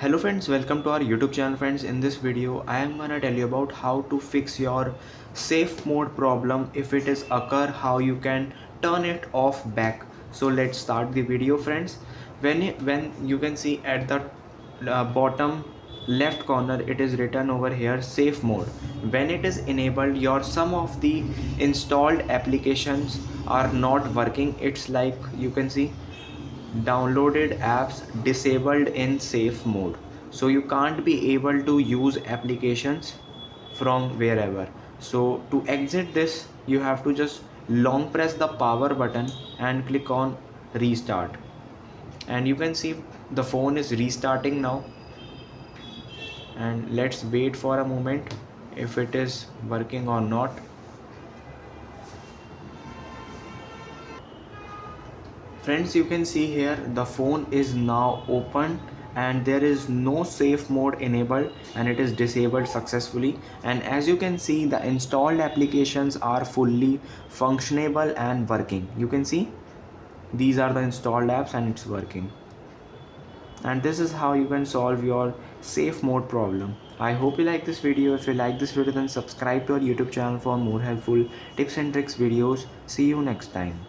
Hello friends, welcome to our YouTube channel friends. In this video I am gonna tell you about how to fix your safe mode problem. If it is occur, how you can turn it off back. So let's start the video friends. When you can see at the bottom left corner, it is written over here safe mode. When it is enabled, your some of the installed applications are not working. It's like you can see downloaded apps disabled in safe mode, so you can't be able to use applications from wherever. So to exit this, you have to just long press the power button and click on restart, and you can see the phone is restarting now. And let's wait for a moment if it is working or not. Friends, you can see here the phone is now open and there is no safe mode enabled, and it is disabled successfully. And as you can see, the installed applications are fully functionable and working. You can see these are the installed apps and it's working. And this is how you can solve your safe mode problem. I hope you like this video. If you like this video, then subscribe to our YouTube channel for more helpful tips and tricks videos. See you next time.